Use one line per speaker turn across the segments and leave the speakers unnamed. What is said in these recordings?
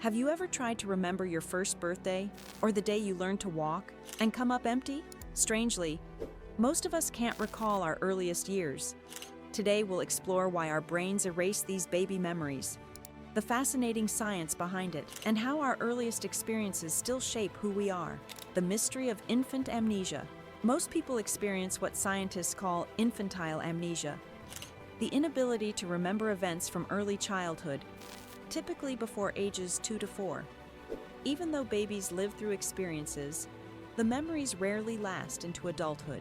Have you ever tried to remember your first birthday or the day you learned to walk and come up empty? Strangely, most of us can't recall our earliest years. Today we'll explore why our brains erase these baby memories, the fascinating science behind it, and how our earliest experiences still shape who we are. The mystery of infant amnesia. Most people experience what scientists call infantile amnesia, the inability to remember events from early childhood, typically before ages 2 to 4. Even though babies live through experiences, the memories rarely last into adulthood.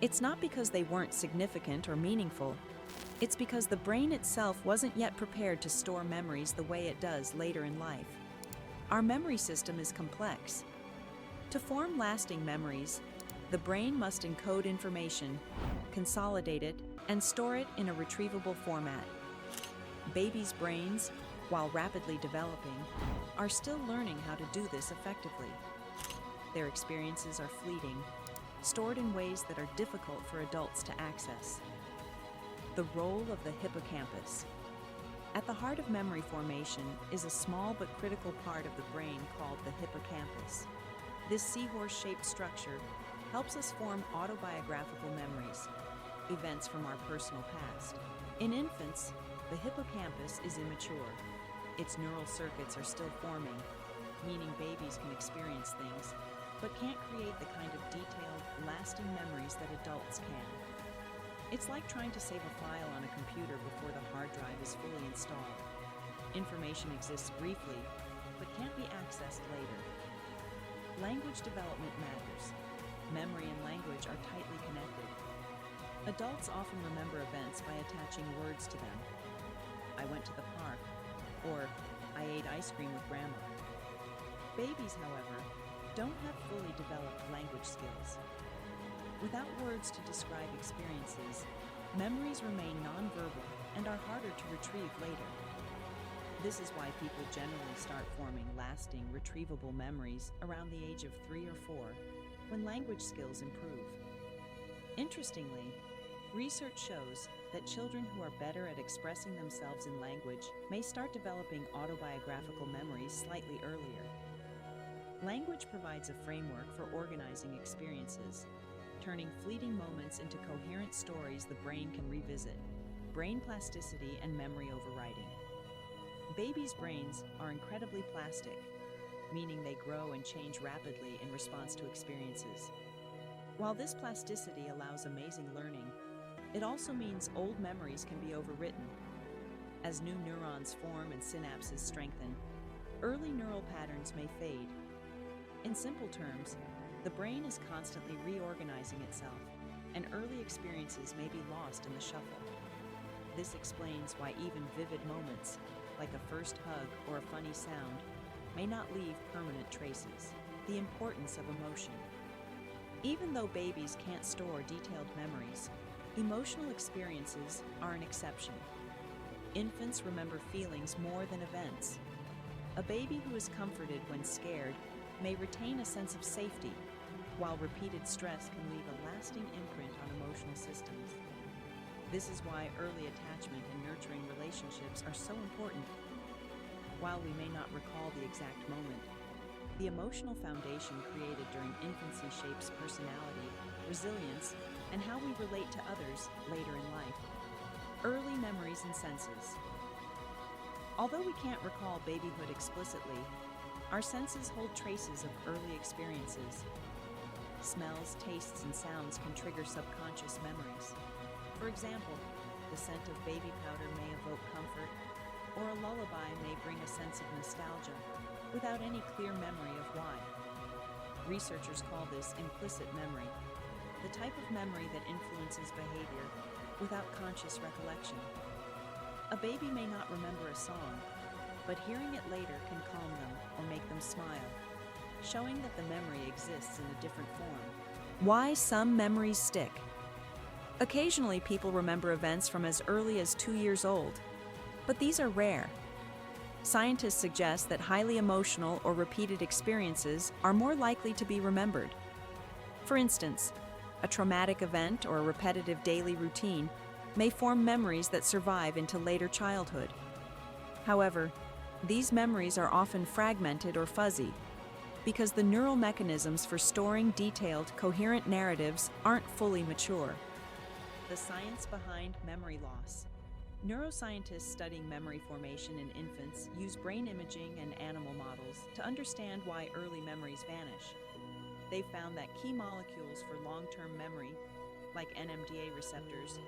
It's not because they weren't significant or meaningful. It's because the brain itself wasn't yet prepared to store memories the way it does later in life. Our memory system is complex. To form lasting memories, the brain must encode information, consolidate it, and store it in a retrievable format. Babies' brains, while rapidly developing, are still learning how to do this effectively. Their experiences are fleeting, stored in ways that are difficult for adults to access. The role of the hippocampus. At the heart of memory formation is a small but critical part of the brain called the hippocampus. This seahorse-shaped structure helps us form autobiographical memories, events from our personal past. In infants, the hippocampus is immature. Its neural circuits are still forming, meaning babies can experience things, but can't create the kind of detailed, lasting memories that adults can. It's like trying to save a file on a computer before the hard drive is fully installed. Information exists briefly, but can't be accessed later. Language development matters. Memory and language are tightly connected. Adults often remember events by attaching words to them. I went to the park, or I ate ice cream with grandma. Babies, however, don't have fully developed language skills. Without words to describe experiences, memories remain nonverbal and are harder to retrieve later. This is why people generally start forming lasting, retrievable memories around the age of 3 or 4, when language skills improve. Interestingly, research shows that children who are better at expressing themselves in language may start developing autobiographical memories slightly earlier. Language provides a framework for organizing experiences, turning fleeting moments into coherent stories the brain can revisit. Brain plasticity and memory overriding. Babies' brains are incredibly plastic, meaning they grow and change rapidly in response to experiences. While this plasticity allows amazing learning, it also means old memories can be overwritten. As new neurons form and synapses strengthen, early neural patterns may fade. In simple terms, the brain is constantly reorganizing itself, and early experiences may be lost in the shuffle. This explains why even vivid moments, like a first hug or a funny sound, may not leave permanent traces. The importance of emotion. Even though babies can't store detailed memories, emotional experiences are an exception. Infants remember feelings more than events. A baby who is comforted when scared may retain a sense of safety, while repeated stress can leave a lasting imprint on emotional systems. This is why early attachment and nurturing relationships are so important. While we may not recall the exact moment, the emotional foundation created during infancy shapes personality, resilience, and how we relate to others later in life. Early memories and senses. Although we can't recall babyhood explicitly, our senses hold traces of early experiences. Smells, tastes, and sounds can trigger subconscious memories. For example, the scent of baby powder may evoke comfort, or a lullaby may bring a sense of nostalgia, without any clear memory of why. Researchers call this implicit memory, the type of memory that influences behavior without conscious recollection. A baby may not remember a song, but hearing it later can calm them or make them smile, showing that the memory exists in a different form. Why some memories stick. Occasionally, people remember events from as early as 2 years old, but these are rare. Scientists suggest that highly emotional or repeated experiences are more likely to be remembered. For instance, a traumatic event or a repetitive daily routine may form memories that survive into later childhood. However, These memories are often fragmented or fuzzy because the neural mechanisms for storing detailed, coherent narratives aren't fully mature. The science behind memory loss. Neuroscientists studying memory formation in infants use brain imaging and animal models to understand why early memories vanish. They found that key molecules for long-term memory, like NMDA receptors,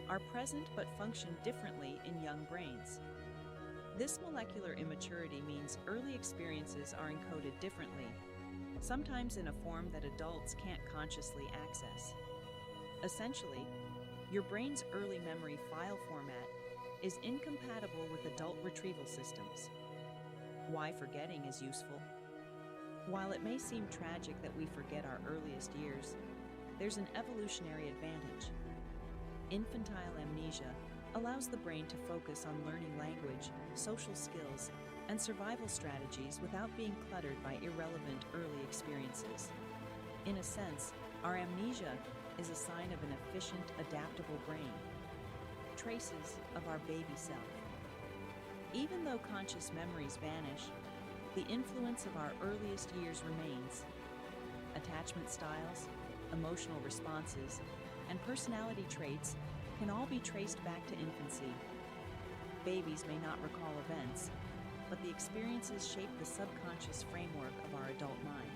are present but function differently in young brains. This molecular immaturity means early experiences are encoded differently, sometimes in a form that adults can't consciously access. Essentially, your brain's early memory file format is incompatible with adult retrieval systems. Why forgetting is useful? While it may seem tragic that we forget our earliest years, there's an evolutionary advantage. Infantile amnesia allows the brain to focus on learning language, social skills, and survival strategies without being cluttered by irrelevant early experiences. In a sense, our amnesia is a sign of an efficient, adaptable brain. Traces of our baby self. Even though conscious memories vanish, the influence of our earliest years remains. Attachment styles, emotional responses, and personality traits can all be traced back to infancy. Babies may not recall events, but the experiences shape the subconscious framework of our adult mind.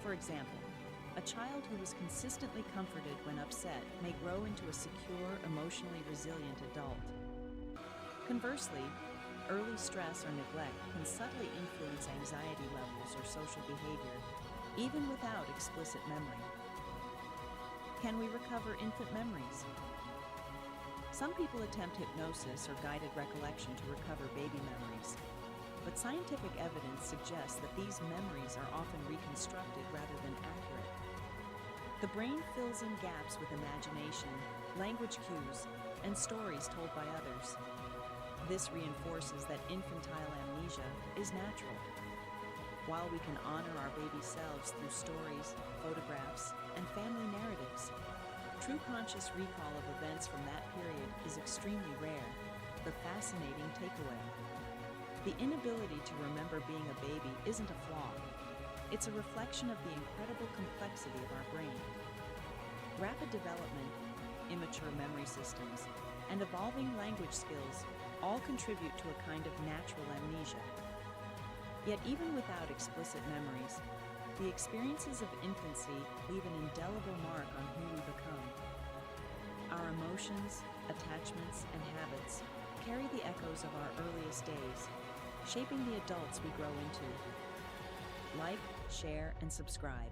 For example, a child who was consistently comforted when upset may grow into a secure, emotionally resilient adult. Conversely, early stress or neglect can subtly influence anxiety levels or social behavior, even without explicit memory. Can we recover infant memories? Some people attempt hypnosis or guided recollection to recover baby memories, but scientific evidence suggests that these memories are often reconstructed rather than accurate. The brain fills in gaps with imagination, language cues, and stories told by others. This reinforces that infantile amnesia is natural. While we can honor our baby selves through stories, photographs, and family narratives, true conscious recall of events from that period is extremely rare, the fascinating takeaway. The inability to remember being a baby isn't a flaw. It's a reflection of the incredible complexity of our brain. Rapid development, immature memory systems, and evolving language skills all contribute to a kind of natural amnesia. Yet even without explicit memories, the experiences of infancy leave an indelible mark on who we become. Our emotions, attachments, and habits carry the echoes of our earliest days, shaping the adults we grow into. Like, share, and subscribe.